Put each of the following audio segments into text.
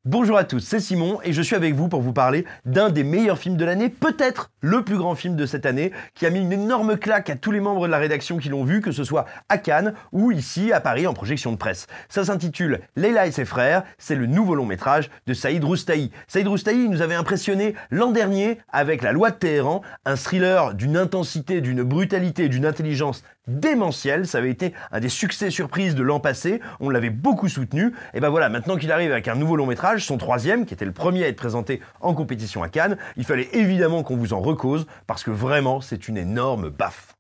Bonjour à tous, c'est Simon et je suis avec vous pour vous parler d'un des meilleurs films de l'année, peut-être le plus grand film de cette année, qui a mis une énorme claque à tous les membres de la rédaction qui l'ont vu, que ce soit à Cannes ou ici à Paris en projection de presse. Ça s'intitule Leila et ses frères, c'est le nouveau long métrage de Saïd Roustahi. Saïd Roustahi nous avait impressionné l'an dernier avec La Loi de Téhéran, un thriller d'une intensité, d'une brutalité, d'une intelligence démentielle. Ça avait été un des succès surprises de l'an passé, on l'avait beaucoup soutenu, et ben voilà, maintenant qu'il arrive avec un nouveau long métrage, son troisième, qui était le premier à être présenté en compétition à Cannes, il fallait évidemment qu'on vous en recause, parce que vraiment, c'est une énorme baffe.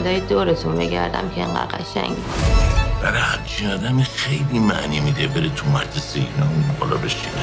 صدای دورتون بگردم که اینقدر قشنگ برای هرچی آدمی خیلی معنی میده بره تو مجلس اینا اون بالا بشینه.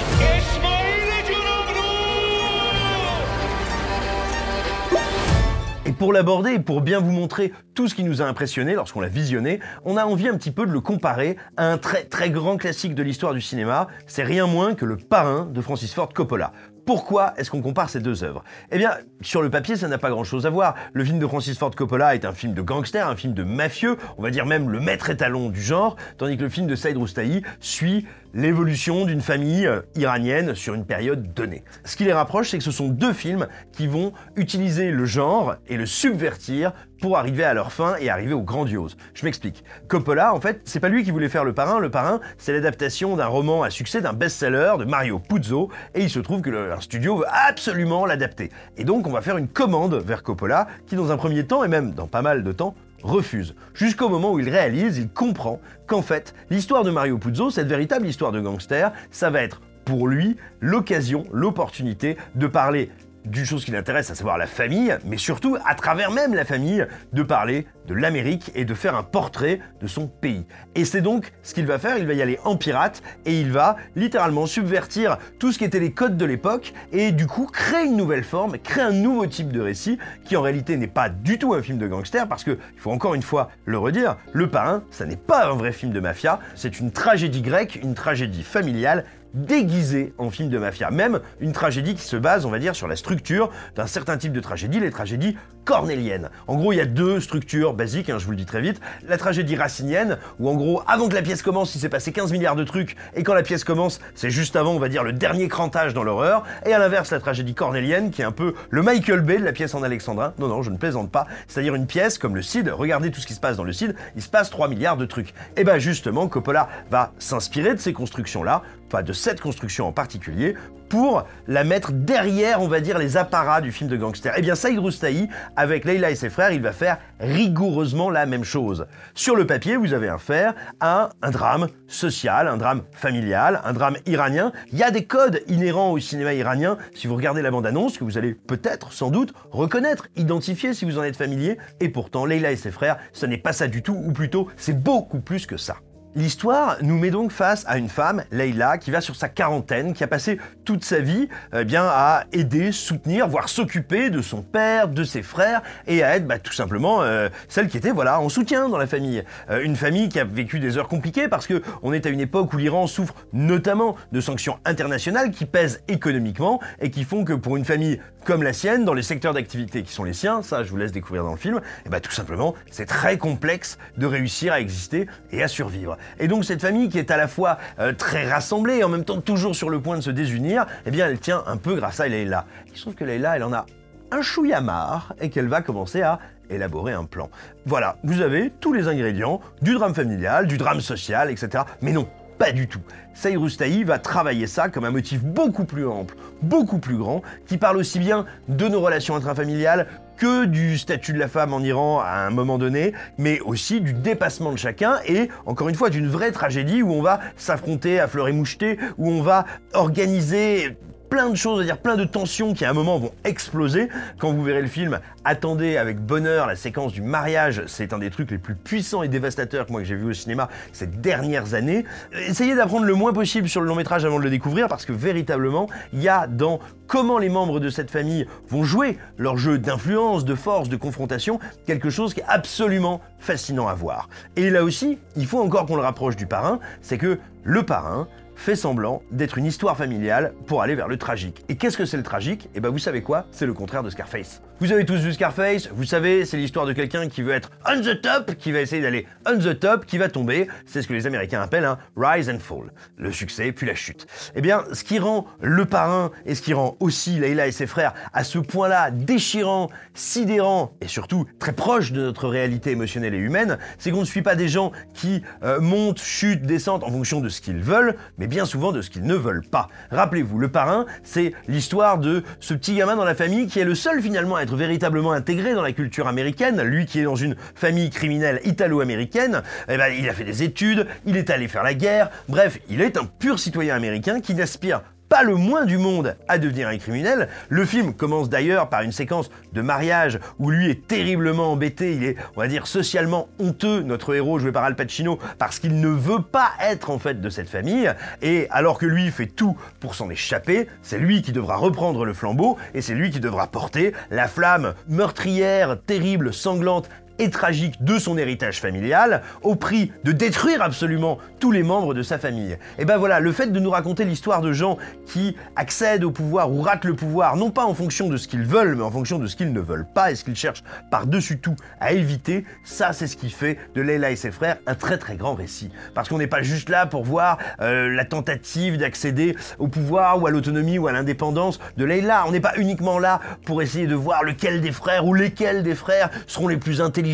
Et pour l'aborder et pour bien vous montrer tout ce qui nous a impressionné lorsqu'on l'a visionné, on a envie un petit peu de le comparer à un très grand classique de l'histoire du cinéma. C'est rien moins que Le Parrain de Francis Ford Coppola. Pourquoi est-ce qu'on compare ces deux œuvres? Eh bien, sur le papier, ça n'a pas grand-chose à voir. Le film de Francis Ford Coppola est un film de gangster, un film de mafieux, on va dire même le maître étalon du genre, tandis que le film de Saïd Roustahi suit l'évolution d'une famille iranienne sur une période donnée. Ce qui les rapproche, c'est que ce sont deux films qui vont utiliser le genre et le subvertir pour arriver à leur fin et arriver au grandiose. Je m'explique. Coppola, en fait, c'est pas lui qui voulait faire Le Parrain. Le Parrain, c'est l'adaptation d'un roman à succès, d'un best-seller de Mario Puzo, et il se trouve que un studio veut absolument l'adapter. Et donc, on va faire une commande vers Coppola, qui dans un premier temps, et même dans pas mal de temps, refuse. Jusqu'au moment où il réalise, il comprend qu'en fait, l'histoire de Mario Puzo, cette véritable histoire de gangster, ça va être pour lui l'occasion, l'opportunité de parler d'une chose qui l'intéresse, à savoir la famille, mais surtout, à travers même la famille, de parler de l'Amérique et de faire un portrait de son pays. Et c'est donc ce qu'il va faire, il va y aller en pirate et il va littéralement subvertir tout ce qui était les codes de l'époque et du coup créer une nouvelle forme, créer un nouveau type de récit qui en réalité n'est pas du tout un film de gangster parce que, il faut encore une fois le redire, Le Parrain, ça n'est pas un vrai film de mafia, c'est une tragédie grecque, une tragédie familiale, déguisée en film de mafia. Même une tragédie qui se base, on va dire, sur la structure d'un certain type de tragédie, les tragédies cornéliennes. En gros, il y a deux structures basiques, je vous le dis très vite. La tragédie racinienne, où en gros, avant que la pièce commence, il s'est passé 15 milliards de trucs, et quand la pièce commence, c'est juste avant, on va dire, le dernier crantage dans l'horreur. Et à l'inverse, la tragédie cornélienne, qui est un peu le Michael Bay de la pièce en alexandrin. Non, je ne plaisante pas. C'est-à-dire une pièce comme le Cid. Regardez tout ce qui se passe dans le Cid. Il se passe 3 milliards de trucs. Et ben justement, Coppola va s'inspirer de ces constructions-là, enfin de cette construction en particulier, pour la mettre derrière, on va dire, les apparats du film de gangster. Eh bien, Saïd Roustahi, avec Leila et ses frères, il va faire rigoureusement la même chose. Sur le papier, vous avez affaire à un drame social, un drame familial, un drame iranien. Il y a des codes inhérents au cinéma iranien, si vous regardez la bande-annonce, que vous allez peut-être, sans doute, reconnaître, identifier si vous en êtes familier. Et pourtant, Leila et ses frères, ce n'est pas ça du tout, ou plutôt, c'est beaucoup plus que ça. L'histoire nous met donc face à une femme, Leila, qui va sur sa quarantaine, qui a passé toute sa vie à aider, soutenir, voire s'occuper de son père, de ses frères, et à être tout simplement celle qui était en soutien dans la famille. Une famille qui a vécu des heures compliquées parce que on est à une époque où l'Iran souffre notamment de sanctions internationales qui pèsent économiquement et qui font que pour une famille comme la sienne, dans les secteurs d'activité qui sont les siens, ça je vous laisse découvrir dans le film, et tout simplement c'est très complexe de réussir à exister et à survivre. Et donc cette famille qui est à la fois très rassemblée et en même temps toujours sur le point de se désunir, eh bien elle tient un peu grâce à Leila. Il se trouve que Leila, elle en a un chouïa marre et qu'elle va commencer à élaborer un plan. Voilà, vous avez tous les ingrédients du drame familial, du drame social, etc. Mais non, pas du tout. Saïd Roustahi va travailler ça comme un motif beaucoup plus ample, beaucoup plus grand, qui parle aussi bien de nos relations intrafamiliales que du statut de la femme en Iran à un moment donné, mais aussi du dépassement de chacun et, encore une fois, d'une vraie tragédie où on va s'affronter à fleur et moucheté, où on va organiser plein de choses, c'est-à-dire plein de tensions qui à un moment vont exploser. Quand vous verrez le film, attendez avec bonheur la séquence du mariage, c'est un des trucs les plus puissants et dévastateurs que j'ai vu au cinéma ces dernières années. Essayez d'apprendre le moins possible sur le long métrage avant de le découvrir parce que véritablement, il y a dans comment les membres de cette famille vont jouer leur jeu d'influence, de force, de confrontation, quelque chose qui est absolument fascinant à voir. Et là aussi, il faut encore qu'on le rapproche du Parrain, c'est que Le Parrain fait semblant d'être une histoire familiale pour aller vers le tragique. Et qu'est-ce que c'est le tragique? Eh ben vous savez quoi? C'est le contraire de Scarface. Vous avez tous vu Scarface, vous savez, c'est l'histoire de quelqu'un qui veut être on the top, qui va essayer d'aller on the top, qui va tomber. C'est ce que les Américains appellent un rise and fall. Le succès puis la chute. Eh bien, ce qui rend Le Parrain et ce qui rend aussi Leila et ses frères à ce point-là déchirant, sidérant et surtout très proche de notre réalité émotionnelle et humaine, c'est qu'on ne suit pas des gens qui montent, chutent, descendent en fonction de ce qu'ils veulent, mais bien souvent de ce qu'ils ne veulent pas. Rappelez-vous, Le Parrain, c'est l'histoire de ce petit gamin dans la famille qui est le seul finalement à être véritablement intégré dans la culture américaine, lui qui est dans une famille criminelle italo-américaine, eh ben, il a fait des études, il est allé faire la guerre, bref, il est un pur citoyen américain qui n'aspire pas le moins du monde à devenir un criminel. Le film commence d'ailleurs par une séquence de mariage où lui est terriblement embêté, il est, on va dire, socialement honteux, notre héros joué par Al Pacino, parce qu'il ne veut pas être en fait de cette famille, et alors que lui fait tout pour s'en échapper, c'est lui qui devra reprendre le flambeau, et c'est lui qui devra porter la flamme meurtrière, terrible, sanglante, et tragique de son héritage familial, au prix de détruire absolument tous les membres de sa famille. Et ben voilà, le fait de nous raconter l'histoire de gens qui accèdent au pouvoir ou ratent le pouvoir, non pas en fonction de ce qu'ils veulent, mais en fonction de ce qu'ils ne veulent pas et ce qu'ils cherchent par-dessus tout à éviter, ça c'est ce qui fait de Leila et ses frères un très très grand récit. Parce qu'on n'est pas juste là pour voir la tentative d'accéder au pouvoir ou à l'autonomie ou à l'indépendance de Leila, on n'est pas uniquement là pour essayer de voir lequel des frères ou lesquels des frères seront les plus intelligents,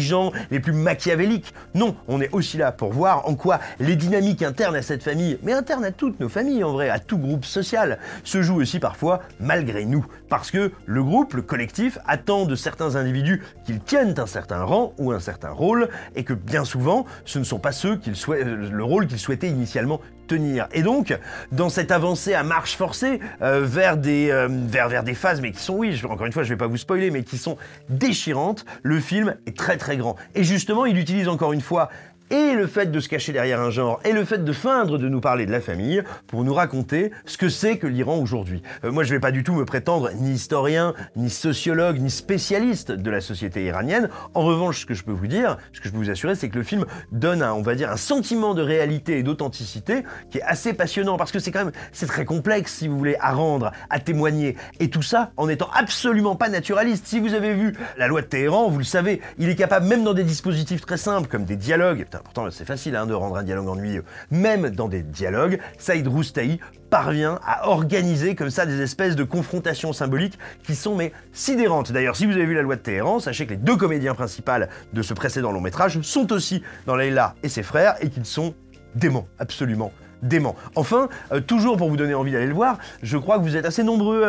les plus machiavéliques. Non, on est aussi là pour voir en quoi les dynamiques internes à cette famille, mais internes à toutes nos familles en vrai, à tout groupe social, se jouent aussi parfois malgré nous. Parce que le groupe, le collectif, attend de certains individus qu'ils tiennent un certain rang ou un certain rôle, et que bien souvent, ce ne sont pas ceux le rôle qu'ils souhaitaient initialement tenir. Et donc, dans cette avancée à marche forcée vers des phases, mais qui sont, oui, encore une fois, je vais pas vous spoiler, mais qui sont déchirantes, le film est très très grand. Et justement, il utilise encore une fois et le fait de se cacher derrière un genre, et le fait de feindre de nous parler de la famille, pour nous raconter ce que c'est que l'Iran aujourd'hui. Moi, je vais pas du tout me prétendre ni historien, ni sociologue, ni spécialiste de la société iranienne. En revanche, ce que je peux vous dire, ce que je peux vous assurer, c'est que le film donne on va dire, un sentiment de réalité et d'authenticité qui est assez passionnant, parce que c'est très complexe, si vous voulez, à rendre, à témoigner, et tout ça en étant absolument pas naturaliste. Si vous avez vu La Loi de Téhéran, vous le savez, il est capable, même dans des dispositifs très simples, comme des dialogues, pourtant c'est facile de rendre un dialogue ennuyeux. Même dans des dialogues, Saïd Roustahi parvient à organiser comme ça des espèces de confrontations symboliques qui sont sidérantes. D'ailleurs, si vous avez vu La Loi de Téhéran, sachez que les deux comédiens principaux de ce précédent long métrage sont aussi dans Leila et ses frères et qu'ils sont déments, absolument dément. Enfin, toujours pour vous donner envie d'aller le voir, je crois que vous êtes assez nombreux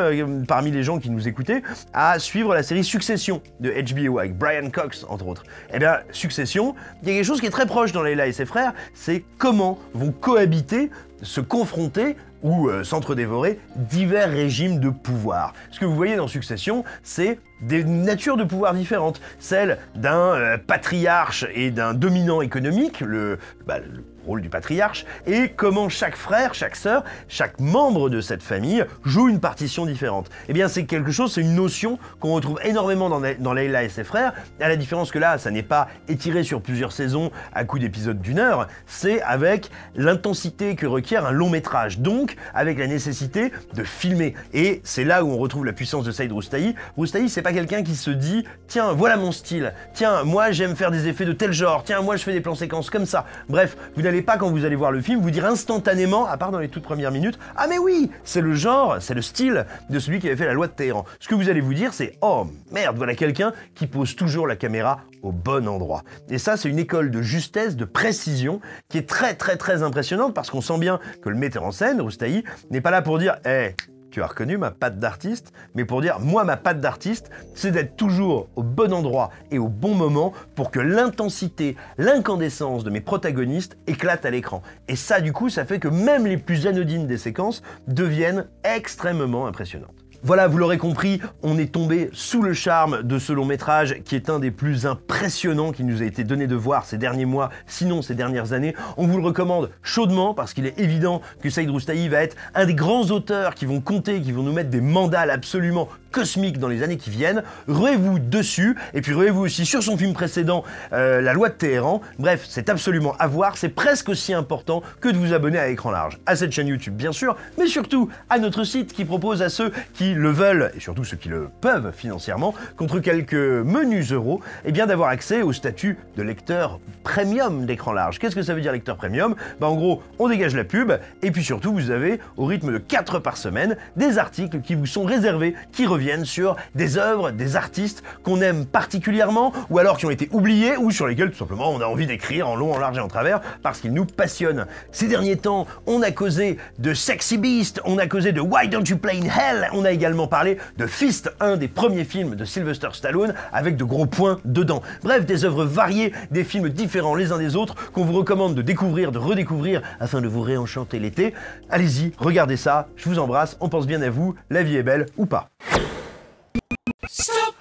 parmi les gens qui nous écoutaient à suivre la série Succession de HBO avec Brian Cox entre autres. Eh bien, Succession, il y a quelque chose qui est très proche dans Leila et ses frères, c'est comment vont cohabiter, se confronter ou s'entre-dévorer divers régimes de pouvoir. Ce que vous voyez dans Succession, c'est des natures de pouvoir différentes. Celle d'un patriarche et d'un dominant économique, le rôle du patriarche, et comment chaque frère, chaque sœur, chaque membre de cette famille joue une partition différente. Eh bien, c'est quelque chose, c'est une notion qu'on retrouve énormément dans Leila et ses frères, à la différence que là, ça n'est pas étiré sur plusieurs saisons à coups d'épisodes d'1 heure, c'est avec l'intensité que requiert un long métrage, donc avec la nécessité de filmer. Et c'est là où on retrouve la puissance de Saïd Roustahi. Roustahi, c'est pas quelqu'un qui se dit « Tiens, voilà mon style. Tiens, moi j'aime faire des effets de tel genre. Tiens, moi je fais des plans séquences comme ça. » Bref, vous n'allez pas, quand vous allez voir le film, vous dire instantanément, à part dans les toutes premières minutes, « Ah mais oui, c'est le genre, c'est le style de celui qui avait fait La Loi de Téhéran. » Ce que vous allez vous dire, c'est « Oh merde, voilà quelqu'un qui pose toujours la caméra au bon endroit. » Et ça, c'est une école de justesse, de précision, qui est très très très impressionnante, parce qu'on sent bien que le metteur en scène, Roustahi, n'est pas là pour dire « Hey, tu as reconnu ma patte d'artiste ?» mais pour dire « Moi, ma patte d'artiste, c'est d'être toujours au bon endroit et au bon moment pour que l'intensité, l'incandescence de mes protagonistes éclate à l'écran. » Et ça, du coup, ça fait que même les plus anodines des séquences deviennent extrêmement impressionnantes. Voilà, vous l'aurez compris, on est tombé sous le charme de ce long métrage qui est un des plus impressionnants qui nous a été donné de voir ces derniers mois, sinon ces dernières années. On vous le recommande chaudement parce qu'il est évident que Saïd Roustahi va être un des grands auteurs qui vont compter, qui vont nous mettre des mandales absolument cosmiques dans les années qui viennent. Ruez-vous dessus, et puis ruez-vous aussi sur son film précédent, La Loi de Téhéran. Bref, c'est absolument à voir, c'est presque aussi important que de vous abonner à Écran Large, à cette chaîne YouTube bien sûr, mais surtout à notre site qui propose à ceux qui qui le veulent, et surtout ceux qui le peuvent financièrement, contre quelques menus euros, eh bien d'avoir accès au statut de lecteur premium d'écran large. Qu'est-ce que ça veut dire lecteur premium? En gros, on dégage la pub, et puis surtout, vous avez, au rythme de 4 par semaine, des articles qui vous sont réservés, qui reviennent sur des œuvres, des artistes qu'on aime particulièrement, ou alors qui ont été oubliés, ou sur lesquels tout simplement on a envie d'écrire en long, en large et en travers, parce qu'ils nous passionnent. Ces derniers temps, on a causé de Sexy Beast, on a causé de Why Don't You Play in Hell, on a également parlé de Fist, un des premiers films de Sylvester Stallone, avec de gros points dedans. Bref, des œuvres variées, des films différents les uns des autres, qu'on vous recommande de découvrir, de redécouvrir, afin de vous réenchanter l'été. Allez-y, regardez ça, je vous embrasse, on pense bien à vous, la vie est belle ou pas. Stop.